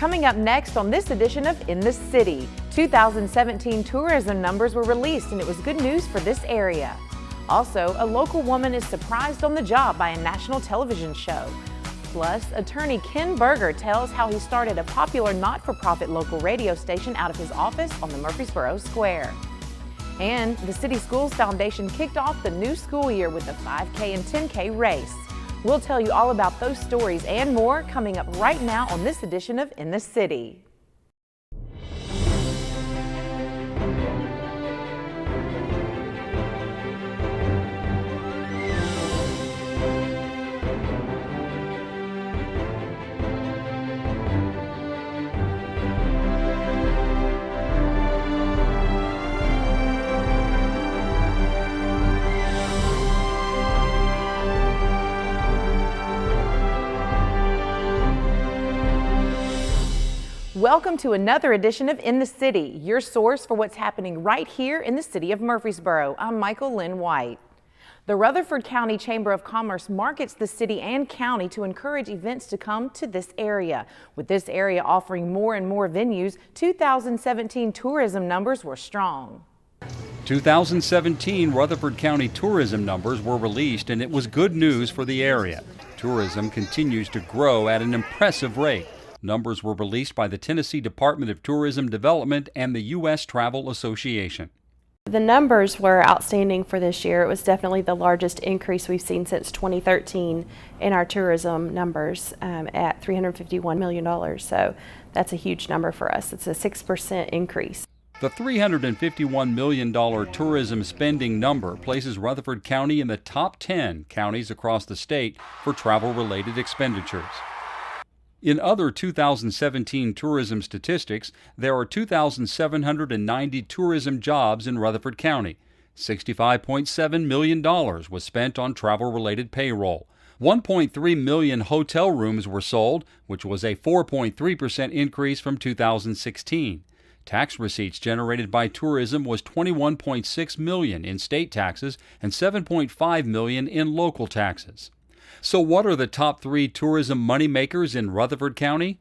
Coming up next on this edition of In the City, 2017 tourism numbers were released and it was good news for this area. Also, a local woman is surprised on the job by a national television show. Plus, attorney Ken Berger tells how he started a popular not-for-profit local radio station out of his office on the Murfreesboro Square. And the City Schools Foundation kicked off the new school year with a 5K and 10K race. We'll tell you all about those stories and more coming up right now on this edition of In the City. Welcome to another edition of In the City, your source for what's happening right here in the city of Murfreesboro. I'm Michael Linn White. The Rutherford County Chamber of Commerce markets the city and county to encourage events to come to this area. With this area offering more and more venues, 2017 tourism numbers were strong. 2017 Rutherford County tourism numbers were released and it was good news for the area. Tourism continues to grow at an impressive rate. Numbers were released by the Tennessee Department of Tourism Development and the U.S. Travel Association. The numbers were outstanding for this year. It was definitely the largest increase we've seen since 2013 in our tourism numbers at $351 million. So that's a huge number for us. It's a 6% increase. The $351 million tourism spending number places Rutherford County in the top 10 counties across the state for travel-related expenditures. In other 2017 tourism statistics, there are 2,790 tourism jobs in Rutherford County. $65.7 million was spent on travel-related payroll. 1.3 million hotel rooms were sold, which was a 4.3% increase from 2016. Tax receipts generated by tourism was $21.6 million in state taxes and $7.5 million in local taxes. So what are the top 3 tourism moneymakers in Rutherford County?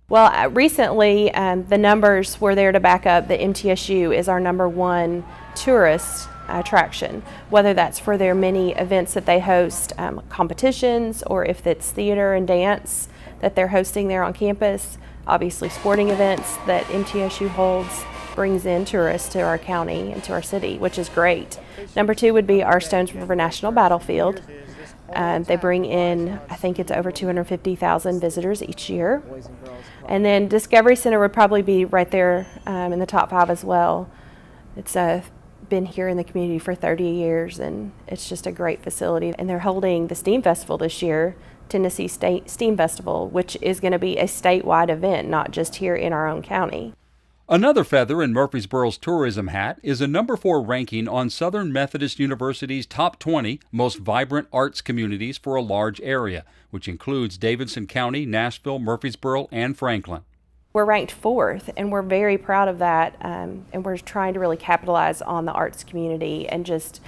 Well, recently the numbers were there to back up that MTSU is our #1 tourist attraction, whether that's for their many events that they host, competitions, or if it's theater and dance that they're hosting there on campus. Obviously sporting events that MTSU holds brings in tourists to our county and to our city, which is great. #2 would be our Stones River National Battlefield. They bring in, I think it's over 250,000 visitors each year. And then Discovery Center would probably be right there in the top 5 as well. It's been here in the community for 30 years and it's just a great facility. And they're holding the STEAM Festival this year, Tennessee State STEAM Festival, which is going to be a statewide event, not just here in our own county. Another feather in Murfreesboro's tourism hat is a #4 ranking on Southern Methodist University's top 20 most vibrant arts communities for a large area, which includes Davidson County, Nashville, Murfreesboro, and Franklin. We're ranked 4th, and we're very proud of that, and we're trying to really capitalize on the arts community and just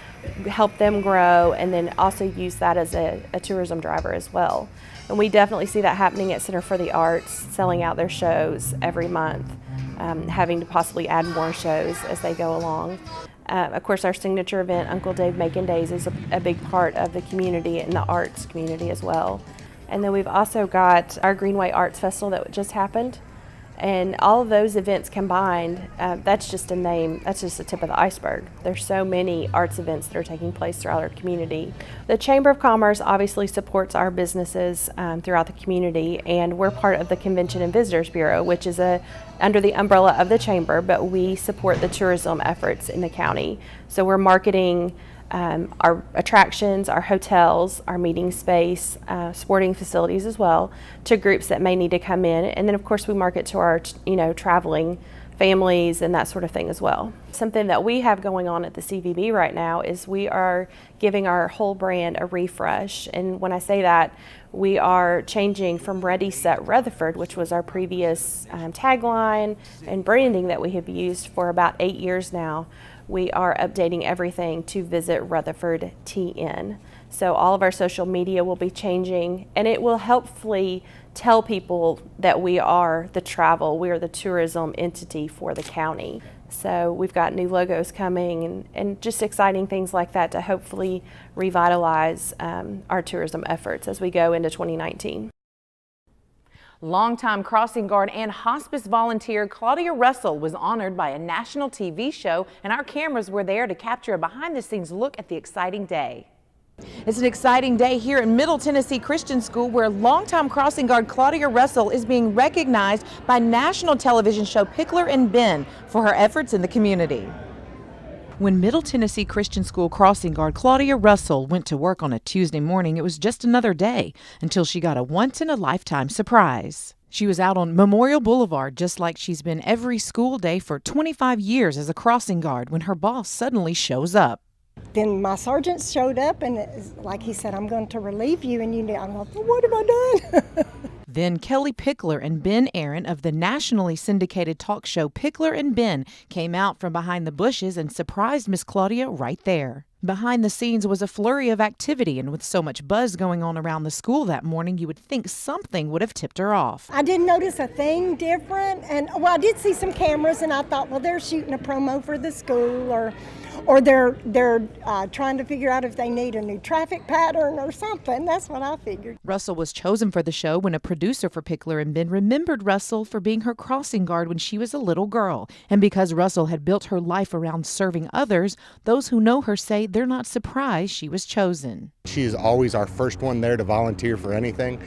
help them grow, and then also use that as a tourism driver as well. And we definitely see that happening at Center for the Arts, selling out their shows every month, having to possibly add more shows as they go along. Of course, our signature event, Uncle Dave Making Days, is a big part of the community and the arts community as well. And then we've also got our Greenway Arts Festival that just happened. And all of those events combined, that's just a tip of the iceberg. There's so many arts events that are taking place throughout our community. The Chamber of Commerce obviously supports our businesses throughout the community, and we're part of the Convention and Visitors Bureau, which is under the umbrella of the Chamber, but we support the tourism efforts in the county. So we're marketing our attractions, our hotels, our meeting space, sporting facilities as well, to groups that may need to come in. And then of course we market to our traveling families and that sort of thing as well. Something that we have going on at the CVB right now is we are giving our whole brand a refresh. And when I say that, we are changing from Ready, Set, Rutherford, which was our previous tagline and branding that we have used for about 8 years now. We are updating everything to Visit Rutherford TN. So all of our social media will be changing, and it will hopefully tell people that we are the tourism entity for the county. So we've got new logos coming and just exciting things like that to hopefully revitalize our tourism efforts as we go into 2019. Longtime crossing guard and hospice volunteer Claudia Russell was honored by a national TV show, and our cameras were there to capture a behind-the-scenes look at the exciting day. It's an exciting day here at Middle Tennessee Christian School, where longtime crossing guard Claudia Russell is being recognized by national television show Pickler and Ben for her efforts in the community. When Middle Tennessee Christian School crossing guard Claudia Russell went to work on a Tuesday morning, it was just another day until she got a once-in-a-lifetime surprise. She was out on Memorial Boulevard just like she's been every school day for 25 years as a crossing guard when her boss suddenly shows up. Then my sergeant showed up and like he said, I'm going to relieve you. And I'm like, well, what have I done? Then Kelly Pickler and Ben Aaron of the nationally syndicated talk show Pickler and Ben came out from behind the bushes and surprised Miss Claudia right there. Behind the scenes was a flurry of activity, and with so much buzz going on around the school that morning, you would think something would have tipped her off. I didn't notice a thing different, and well, I did see some cameras, and I thought, well, they're shooting a promo for the school, or they're trying to figure out if they need a new traffic pattern or something. That's what I figured. Russell was chosen for the show when a producer for Pickler and Ben remembered Russell for being her crossing guard when she was a little girl. And because Russell had built her life around serving others, those who know her say they're not surprised she was chosen. She is always our first one there to volunteer for anything.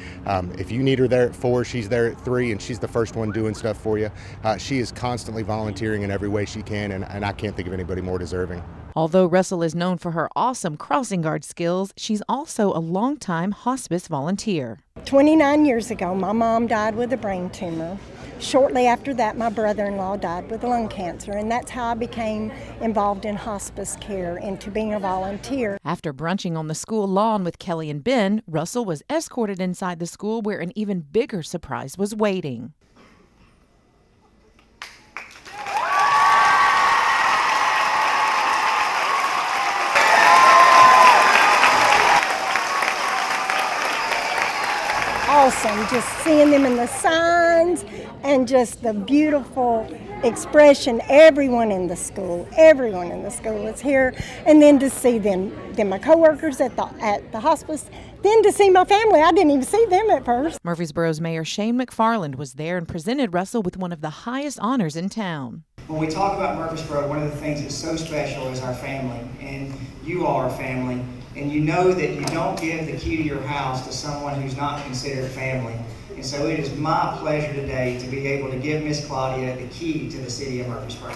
If you need her there at 4, she's there at 3, and she's the first one doing stuff for you. She is constantly volunteering in every way she can, and I can't think of anybody more deserving. Although Russell is known for her awesome crossing guard skills, she's also a longtime hospice volunteer. 29 years ago, my mom died with a brain tumor. Shortly after that, my brother-in-law died with lung cancer, and that's how I became involved in hospice care and to being a volunteer. After brunching on the school lawn with Kelly and Ben, Russell was escorted inside the school where an even bigger surprise was waiting. Awesome, just seeing them in the signs and just the beautiful expression. Everyone in the school is here, and then to see them my coworkers at the hospice, then to see my family. I didn't even see them at first. Murfreesboro's Mayor Shane McFarland was there and presented Russell with one of the highest honors in town. When we talk about Murfreesboro, one of the things that's so special is our family, and you are a family. And you know that you don't give the key to your house to someone who's not considered family. And so it is my pleasure today to be able to give Miss Claudia the key to the city of Murfreesboro.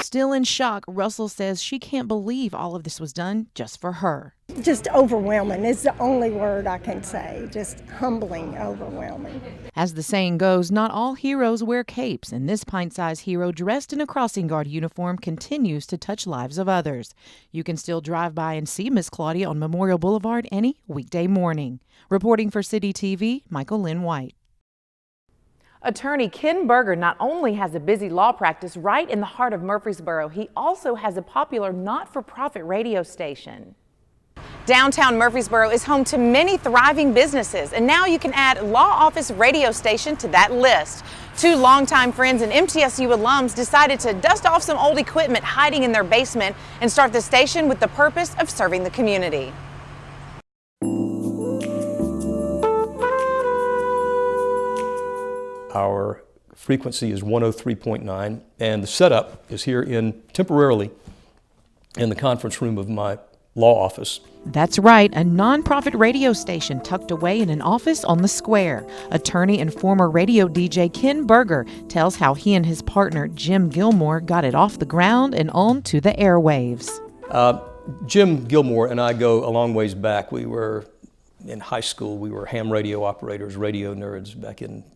Still in shock, Russell says she can't believe all of this was done just for her. Just overwhelming is the only word I can say. Just humbling, overwhelming. As the saying goes, not all heroes wear capes, and this pint-sized hero dressed in a crossing guard uniform continues to touch lives of others. You can still drive by and see Miss Claudia on Memorial Boulevard any weekday morning. Reporting for CityTV, Michael Linn White. Attorney Ken Berger not only has a busy law practice right in the heart of Murfreesboro, he also has a popular not-for-profit radio station. Downtown Murfreesboro is home to many thriving businesses, and now you can add Law Office Radio Station to that list. 2 longtime friends and MTSU alums decided to dust off some old equipment hiding in their basement and start the station with the purpose of serving the community. Our frequency is 103.9, and the setup is here temporarily in the conference room of my law office. That's right, a nonprofit radio station tucked away in an office on the square. Attorney and former radio DJ Ken Berger tells how he and his partner Jim Gilmore got it off the ground and onto the airwaves. Jim Gilmore and I go a long ways back. We were in high school. We were ham radio operators, radio nerds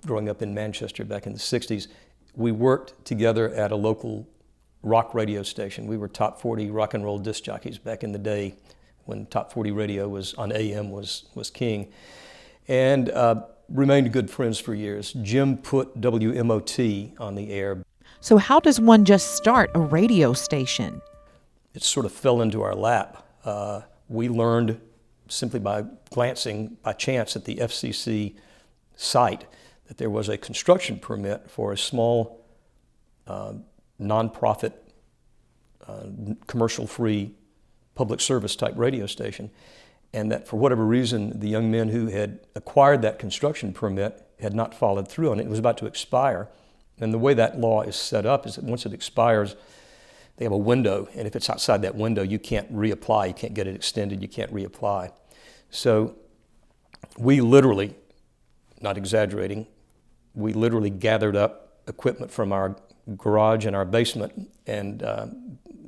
growing up in Manchester back in the 60s. We worked together at a local rock radio station. We were top 40 rock and roll disc jockeys back in the day when top 40 radio was on AM was king, and remained good friends for years. Jim put WMOT on the air. So how does one just start a radio station? it sort of fell into our lap. We learned simply by glancing by chance at the FCC site that there was a construction permit for a small nonprofit, commercial-free public service type radio station, and that for whatever reason the young men who had acquired that construction permit had not followed through on it. It was about to expire, and the way that law is set up is that once it expires, they have a window, and if it's outside that window, you can't reapply, you can't get it extended, you can't reapply. So we literally, not exaggerating, we literally gathered up equipment from our garage and our basement, and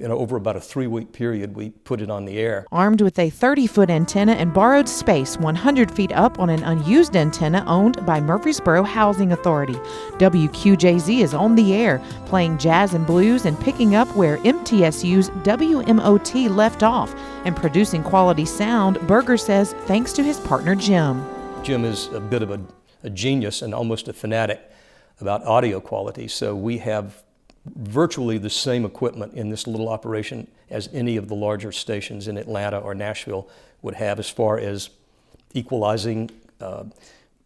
over about a 3-week period, we put it on the air. Armed with a 30-foot antenna and borrowed space 100 feet up on an unused antenna owned by Murfreesboro Housing Authority, WQJZ is on the air, playing jazz and blues and picking up where MTSU's WMOT left off, and producing quality sound, Berger says, thanks to his partner Jim. Jim is a bit of a genius and almost a fanatic about audio quality, so we have virtually the same equipment in this little operation as any of the larger stations in Atlanta or Nashville would have as far as equalizing,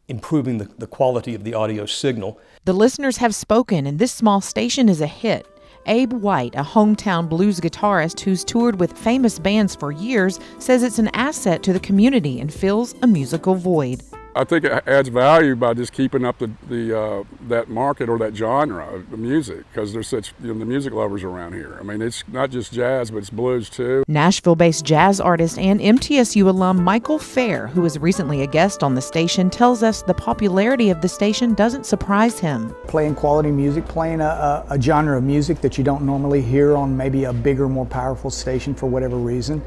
improving the quality of the audio signal. The listeners have spoken, and this small station is a hit. Abe White, a hometown blues guitarist who's toured with famous bands for years, says it's an asset to the community and fills a musical void. I think it adds value by just keeping up that market or that genre of music, because there's such the music lovers around here. I mean, it's not just jazz, but it's blues too. Nashville-based jazz artist and MTSU alum Michael Fair, who was recently a guest on the station, tells us the popularity of the station doesn't surprise him. Playing quality music, playing a genre of music that you don't normally hear on maybe a bigger, more powerful station for whatever reason.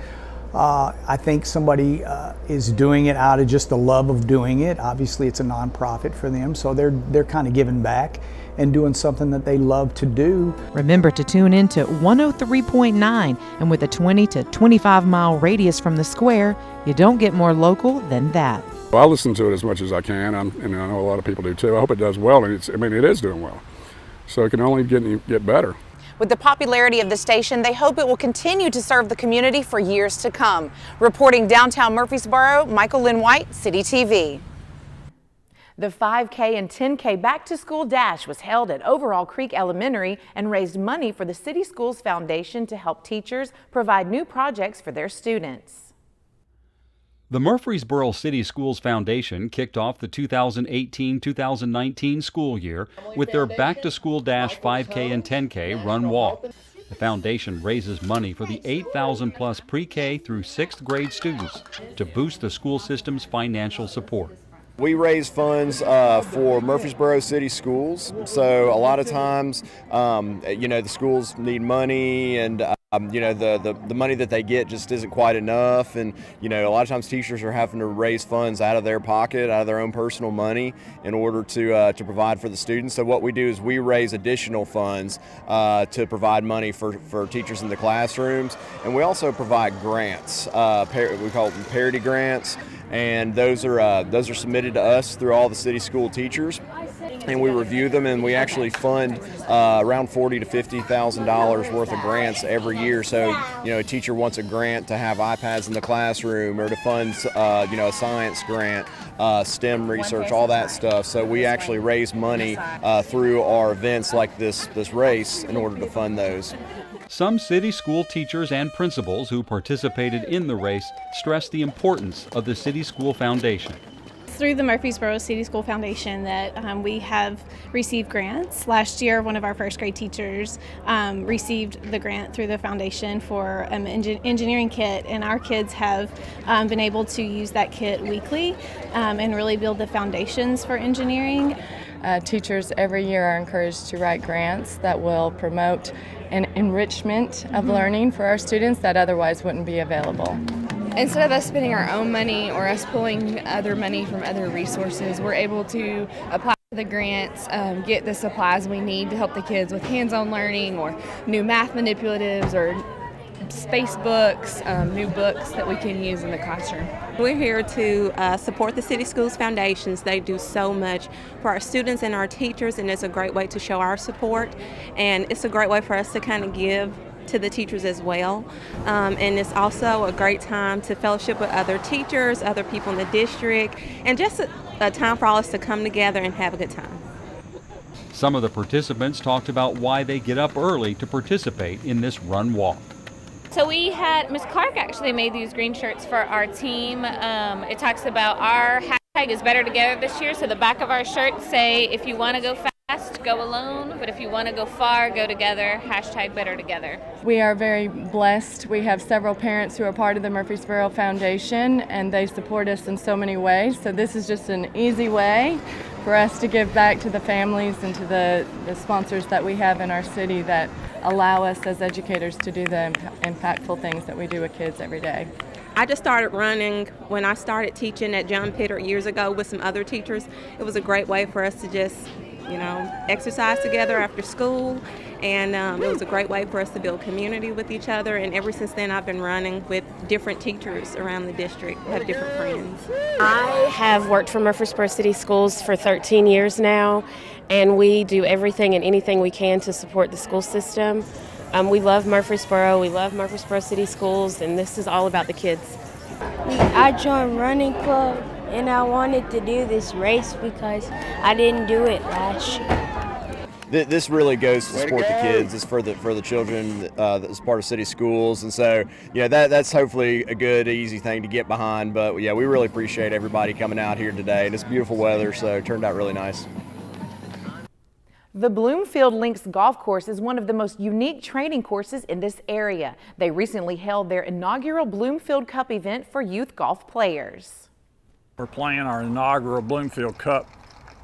I think somebody is doing it out of just the love of doing it. Obviously, it's a nonprofit for them, so they're kind of giving back and doing something that they love to do. Remember to tune in to 103.9, and with a 20 to 25 mile radius from the square, you don't get more local than that. Well, I listen to it as much as I can, and I know a lot of people do too. I hope it does well, and it is doing well. So it can only get better. With the popularity of the station, they hope it will continue to serve the community for years to come. Reporting downtown Murfreesboro, Michael Linn White, CityTV. The 5K and 10K back-to-school dash was held at Overall Creek Elementary and raised money for the City Schools Foundation to help teachers provide new projects for their students. The Murfreesboro City Schools Foundation kicked off the 2018-2019 school year with their Back-to-School Dash 5K and 10K Run Walk. The foundation raises money for the 8,000-plus pre-K through 6th grade students to boost the school system's financial support. We raise funds for Murfreesboro City Schools, so a lot of times, the schools need money, and the money that they get just isn't quite enough, and a lot of times teachers are having to raise funds out of their pocket, out of their own personal money, in order to provide for the students. So what we do is we raise additional funds to provide money for teachers in the classrooms, and we also provide grants. We call them parity grants. And those are submitted to us through all the city school teachers, and we review them, and we actually fund around $40,000 to $50,000 worth of grants every year. So a teacher wants a grant to have iPads in the classroom, or to fund a science grant, STEM research, all that stuff. So we actually raise money through our events like this race in order to fund those. Some city school teachers and principals who participated in the race stressed the importance of the City School Foundation. Through the Murfreesboro City School Foundation that we have received grants. Last year, one of our first grade teachers received the grant through the foundation for an engineering kit, and our kids have been able to use that kit weekly and really build the foundations for engineering. Teachers every year are encouraged to write grants that will promote an enrichment of learning for our students that otherwise wouldn't be available. Instead of us spending our own money or us pulling other money from other resources, we're able to apply for the grants, get the supplies we need to help the kids with hands-on learning or new math manipulatives or space books, new books that we can use in the classroom. We're here to support the City Schools Foundations. They do so much for our students and our teachers, and it's a great way to show our support, and it's a great way for us to kind of give to the teachers as well. And it's also a great time to fellowship with other teachers, other people in the district, and just a time for all us to come together and have a good time. Some of the participants talked about why they get up early to participate in this run walk. So we had, Ms. Clark actually made these green shirts for our team. It talks about our hashtag is better together this year. So the back of our shirts say, if you want to go fast, go alone. But if you want to go far, go together. Hashtag better together. We are very blessed. We have several parents who are part of the Murfreesboro Foundation, and they support us in so many ways. So this is just an easy way for us to give back to the families and to the sponsors that we have in our city that allow us as educators to do the impactful things that we do with kids every day. I just started running when I started teaching at John Pitter years ago with some other teachers. It was a great way for us to just, exercise together after school, and it was a great way for us to build community with each other. And ever since then, I've been running with different teachers around the district. I have different friends. I have worked for Murfreesboro City Schools for 13 years now, and we do everything and anything we can to support the school system. We love Murfreesboro, we love Murfreesboro City Schools, and this is all about the kids. I joined running club, and I wanted to do this race because I didn't do it last year. This really goes to support the kids. It's for the children that's part of city schools, and so that's hopefully a good, easy thing to get behind. But yeah, we really appreciate everybody coming out here today, and it's beautiful weather, so it turned out really nice. The Bloomfield Links Golf Course is one of the most unique training courses in this area. They recently held their inaugural Bloomfield Cup event for youth golf players. We're playing our inaugural Bloomfield Cup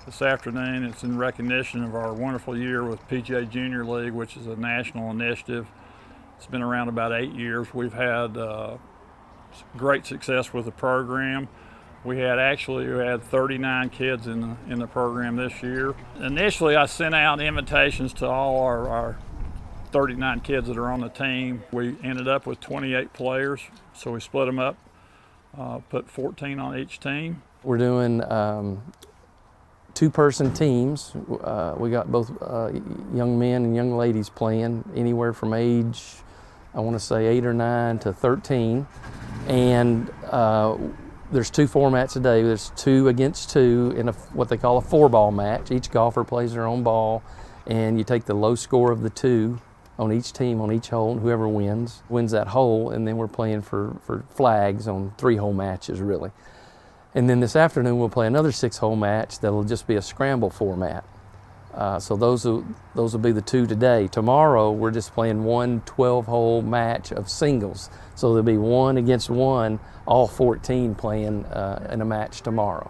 this afternoon. It's in recognition of our wonderful year with PGA Junior League, which is a national initiative. It's been around about 8 years. We've had great success with the program. We had 39 kids in the program this year. Initially, I sent out invitations to all our 39 kids that are on the team. We ended up with 28 players, so we split them up, put 14 on each team. We're doing two-person teams. We got both young men and young ladies playing, anywhere from age, I want to say 8 or 9 to 13, and there's 2 formats a day. There's 2 against 2 in what they call a 4-ball match. Each golfer plays their own ball, and you take the low score of the 2 on each team on each hole, and whoever wins that hole. And then we're playing for flags on 3-hole matches, really. And then this afternoon we'll play another 6-hole match that'll just be a scramble format. So those will be the 2 today. Tomorrow we're just playing one 12-hole match of singles. So there'll be 1 against 1, all 14 playing in a match tomorrow.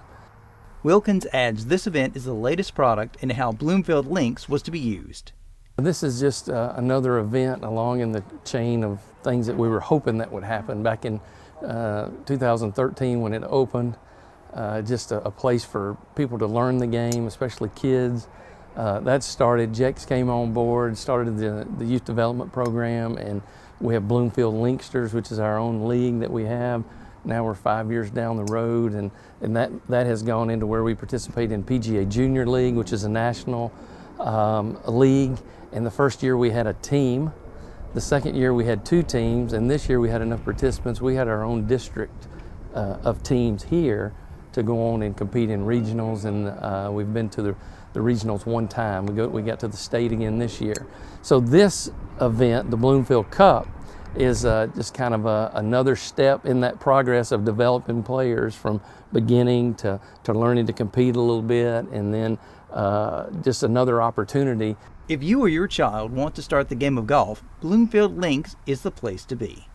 Wilkins adds this event is the latest product in how Bloomfield Links was to be used. This is just another event along in the chain of things that we were hoping that would happen back in 2013 when it opened. Just a place for people to learn the game, especially kids. That started, Jex came on board, started the youth development program, and we have Bloomfield Linksters, which is our own league that we have. Now we're 5 years down the road, and that has gone into where we participate in PGA Junior League, which is a national league. And the first year we had a team. The second year we had 2 teams, and this year we had enough participants. We had our own district of teams here to go on and compete in regionals, and we've been to the regionals 1 time. We got to the state again this year. So this event, the Bloomfield Cup, is just kind of another step in that progress of developing players from beginning to learning to compete a little bit, and then just another opportunity. If you or your child want to start the game of golf, Bloomfield Links is the place to be.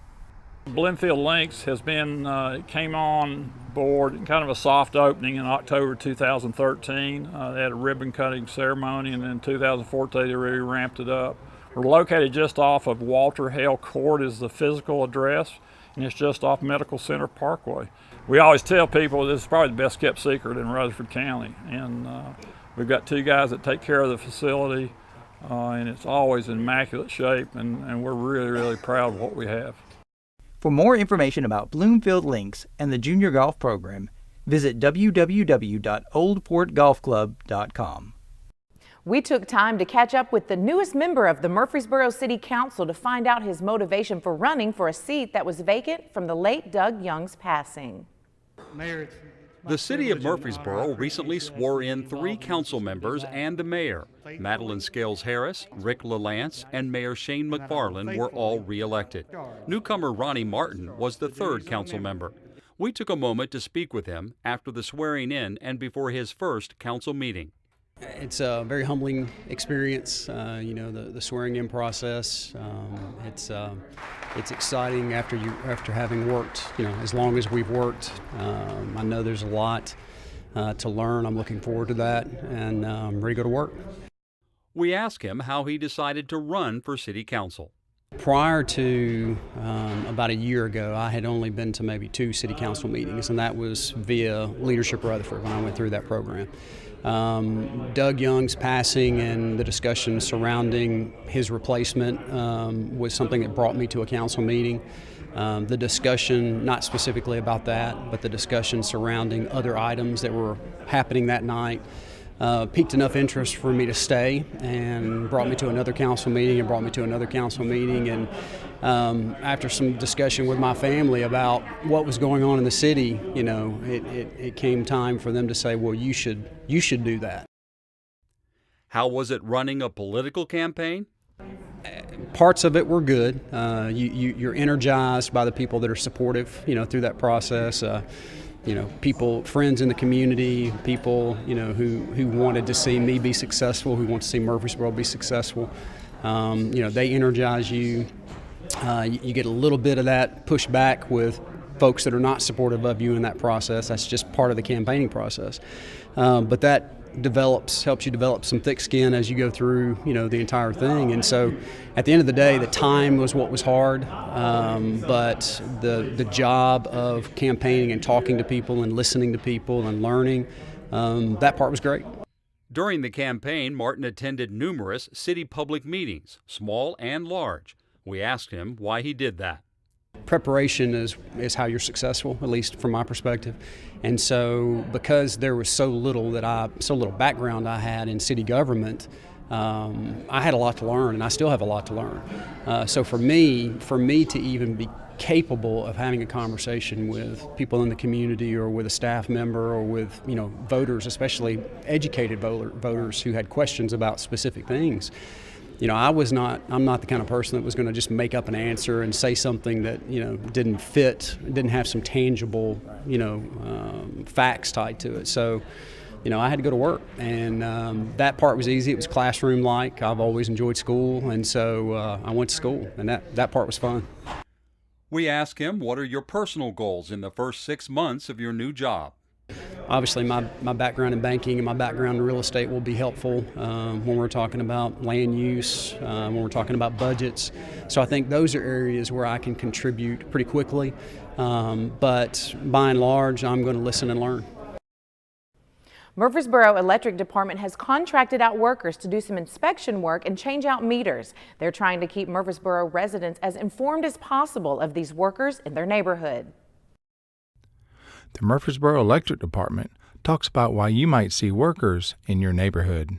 Bloomfield Links has been, came on board in kind of a soft opening in October 2013. They had a ribbon cutting ceremony, and then in 2014 they really ramped it up. We're located just off of Walter Hale Court is the physical address, and it's just off Medical Center Parkway. We always tell people this is probably the best kept secret in Rutherford County, and we've got 2 guys that take care of the facility, and it's always in immaculate shape, and we're really, really proud of what we have. For more information about Bloomfield Links and the junior golf program, visit www.oldportgolfclub.com. We took time to catch up with the newest member of the Murfreesboro City Council to find out his motivation for running for a seat that was vacant from the late Doug Young's passing. The city of Murfreesboro recently swore in 3 council members and the mayor. Madeline Scales Harris, Rick LaLance, and Mayor Shane McFarland were all re-elected. Newcomer Ronnie Martin was the 3rd council member. We took a moment to speak with him after the swearing in and before his first council meeting. It's a very humbling experience, the swearing in process. It's exciting after having worked, as long as we've worked. I know there's a lot to learn. I'm looking forward to that, and I'm ready to go to work. We asked him how he decided to run for city council. Prior to about a year ago, I had only been to maybe 2 city council meetings, and that was via Leadership Rutherford when I went through that program. Doug Young's passing and the discussion surrounding his replacement was something that brought me to a council meeting. The discussion, not specifically about that, but the discussion surrounding other items that were happening that night piqued enough interest for me to stay, and brought me to another council meeting and brought me to another council meeting. And after some discussion with my family about what was going on in the city, it came time for them to say, well, you should do that. How was it running a political campaign? Parts of it were good. You're energized by the people that are supportive, through that process. People, friends in the community, people, who wanted to see me be successful, who want to see Murfreesboro be successful. They energize you. You get a little bit of that pushback with folks that are not supportive of you in that process. That's just part of the campaigning process. But that helps you develop some thick skin as you go through, the entire thing. And so at the end of the day, the time was what was hard, but the job of campaigning and talking to people and listening to people and learning, that part was great. During the campaign, Martin attended numerous city public meetings, small and large. We asked him why he did that. Preparation is how you're successful, at least from my perspective. And so because there was so little background I had in city government, I had a lot to learn, and I still have a lot to learn. So for me to even be capable of having a conversation with people in the community or with a staff member or with voters, especially educated voters who had questions about specific things, I'm not the kind of person that was going to just make up an answer and say something that, didn't fit, didn't have some tangible, facts tied to it. So, I had to go to work, and that part was easy. It was classroom-like. I've always enjoyed school, and so I went to school, and that part was fun. We asked him, what are your personal goals in the first 6 months of your new job? Obviously, my background in banking and my background in real estate will be helpful when we're talking about land use, when we're talking about budgets. So I think those are areas where I can contribute pretty quickly. But by and large, I'm going to listen and learn. Murfreesboro Electric Department has contracted out workers to do some inspection work and change out meters. They're trying to keep Murfreesboro residents as informed as possible of these workers in their neighborhood. The Murfreesboro Electric Department talks about why you might see workers in your neighborhood.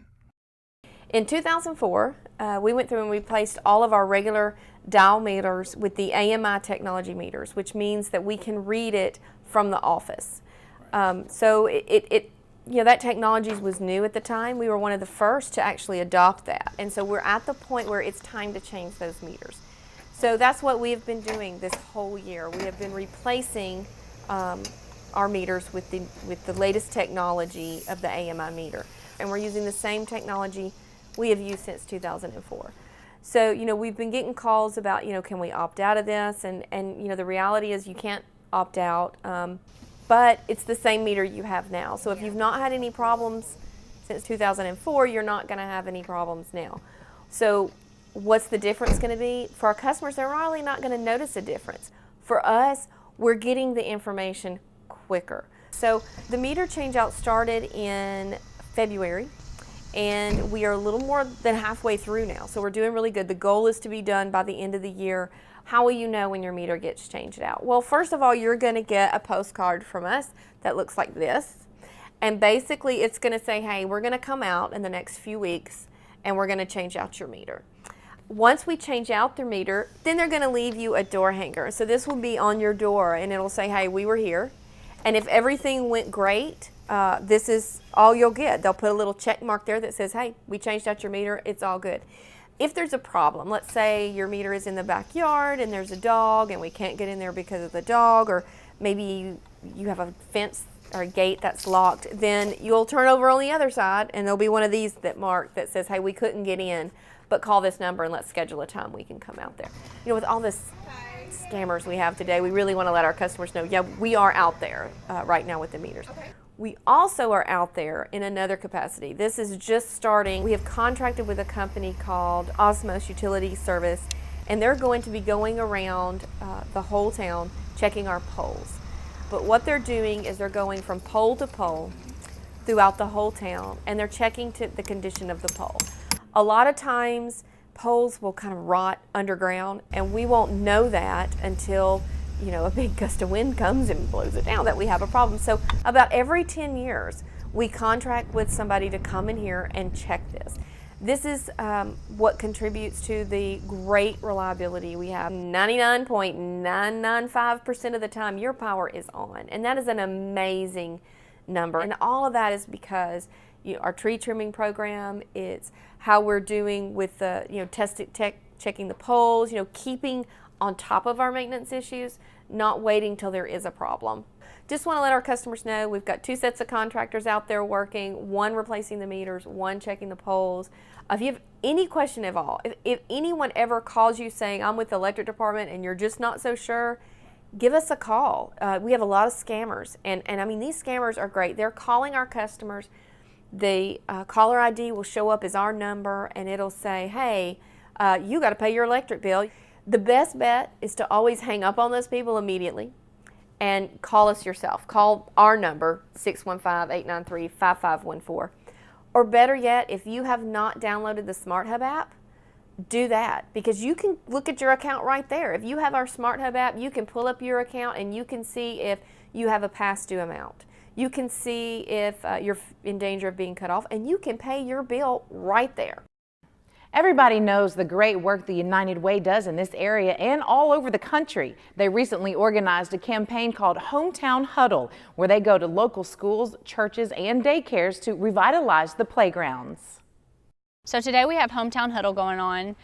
In 2004, we went through and replaced all of our regular dial meters with the AMI technology meters, which means that we can read it from the office. So that technology was new at the time. We were one of the first to actually adopt that. And so we're at the point where it's time to change those meters. So that's what we have been doing this whole year. We have been replacing our meters with the latest technology of the AMI meter. And we're using the same technology we have used since 2004. So, we've been getting calls about, can we opt out of this? And the reality is you can't opt out, but it's the same meter you have now. So if you've not had any problems since 2004, you're not going to have any problems now. So what's the difference going to be? For our customers, they're really not going to notice a difference. For us, we're getting the information quicker. So the meter change out started in February, and we are a little more than halfway through now. So we're doing really good. The goal is to be done by the end of the year. How will you know when your meter gets changed out? Well, first of all, you're going to get a postcard from us that looks like this. And basically it's going to say, hey, we're going to come out in the next few weeks and we're going to change out your meter. Once we change out their meter, then they're going to leave you a door hanger. So this will be on your door and it'll say, hey, we were here. And if everything went great, this is all you'll get. They'll put a little check mark there that says, hey, we changed out your meter, it's all good. If there's a problem, let's say your meter is in the backyard and there's a dog and we can't get in there because of the dog, or maybe you have a fence or a gate that's locked, then you'll turn over on the other side and there'll be one of these that mark that says, hey, we couldn't get in, but call this number and let's schedule a time we can come out there. You know, with all this scammers we have today, we really want to let our customers know, yeah, we are out there right now with the meters. Okay. We also are out there in another capacity. This is just starting. We have contracted with a company called Osmos Utility Service, and they're going to be going around the whole town checking our poles. But what they're doing is they're going from pole to pole throughout the whole town, and they're checking the condition of the pole. A lot of times, poles will kind of rot underground, and we won't know that until, you know, a big gust of wind comes and blows it down, that we have a problem. So about every 10 years, we contract with somebody to come in here and check this. This is what contributes to the great reliability we have. 99.995% of the time, your power is on, and that is an amazing number. And all of that is because our tree trimming program, it's how we're doing with the, checking the poles, keeping on top of our maintenance issues, not waiting till there is a problem. Just want to let our customers know we've got 2 sets of contractors out there working, one replacing the meters, one checking the poles. If you have any question at all, if anyone ever calls you saying, I'm with the electric department and you're just not so sure, give us a call. We have a lot of scammers, and I mean, these scammers are great. They're calling our customers. The caller ID will show up as our number, and it'll say, hey, you got to pay your electric bill. The best bet is to always hang up on those people immediately and call us yourself. Call our number, 615-893-5514. Or better yet, if you have not downloaded the Smart Hub app, do that, because you can look at your account right there. If you have our Smart Hub app, you can pull up your account and you can see if you have a past due amount. You can see if you're in danger of being cut off, and you can pay your bill right there. Everybody knows the great work the United Way does in this area and all over the country. They recently organized a campaign called Hometown Huddle, where they go to local schools, churches, and daycares to revitalize the playgrounds. So today we have Hometown Huddle going on.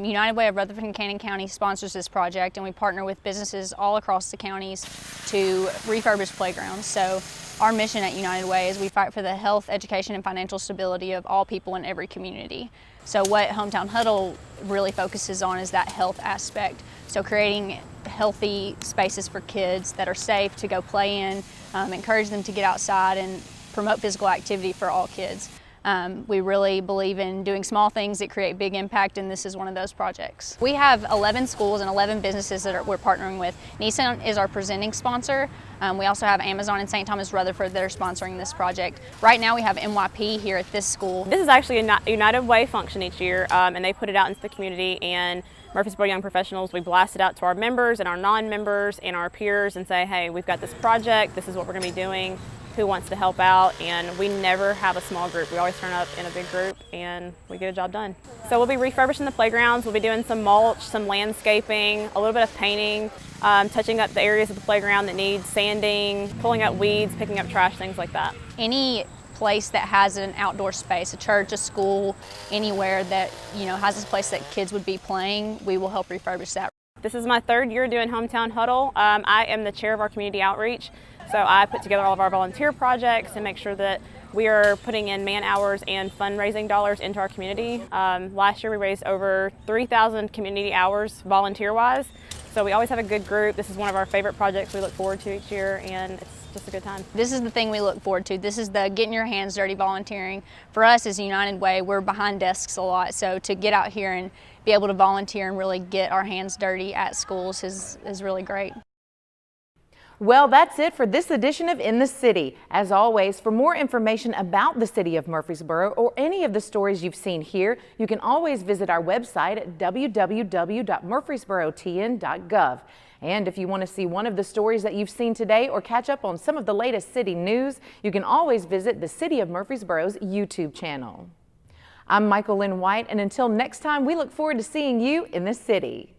United Way of Rutherford and Cannon County sponsors this project, and we partner with businesses all across the counties to refurbish playgrounds. So our mission at United Way is we fight for the health, education, and financial stability of all people in every community. So what Hometown Huddle really focuses on is that health aspect. So creating healthy spaces for kids that are safe to go play in, encourage them to get outside, and promote physical activity for all kids. We really believe in doing small things that create big impact, and this is one of those projects. We have 11 schools and 11 businesses that we're partnering with. Nissan is our presenting sponsor. We also have Amazon and St. Thomas Rutherford that are sponsoring this project. Right now we have NYP here at this school. This is actually a United Way function each year, and they put it out into the community, and Murfreesboro Young Professionals, we blast it out to our members and our non-members and our peers and say, hey, we've got this project, this is what we're going to be doing. Who wants to help out? And we never have a small group. We always turn up in a big group and we get a job done. So we'll be refurbishing the playgrounds, we'll be doing some mulch, some landscaping, a little bit of painting, touching up the areas of the playground that need sanding, pulling up weeds, picking up trash, things like that. Any place that has an outdoor space, a church, a school, anywhere that has a place that kids would be playing, we will help refurbish that. This is my 3rd year doing Hometown Huddle. I am the chair of our community outreach. So I put together all of our volunteer projects and make sure that we are putting in man hours and fundraising dollars into our community. Last year we raised over 3,000 community hours volunteer-wise. So we always have a good group. This is one of our favorite projects we look forward to each year, and it's just a good time. This is the thing we look forward to. This is the getting your hands dirty volunteering. For us as United Way, we're behind desks a lot. So to get out here and be able to volunteer and really get our hands dirty at schools is really great. Well, that's it for this edition of In the City. As always, for more information about the city of Murfreesboro or any of the stories you've seen here, you can always visit our website at www.murfreesborotn.gov. And if you want to see one of the stories that you've seen today or catch up on some of the latest city news, you can always visit the City of Murfreesboro's YouTube channel. I'm Michael Linn White, and until next time, we look forward to seeing you in the city.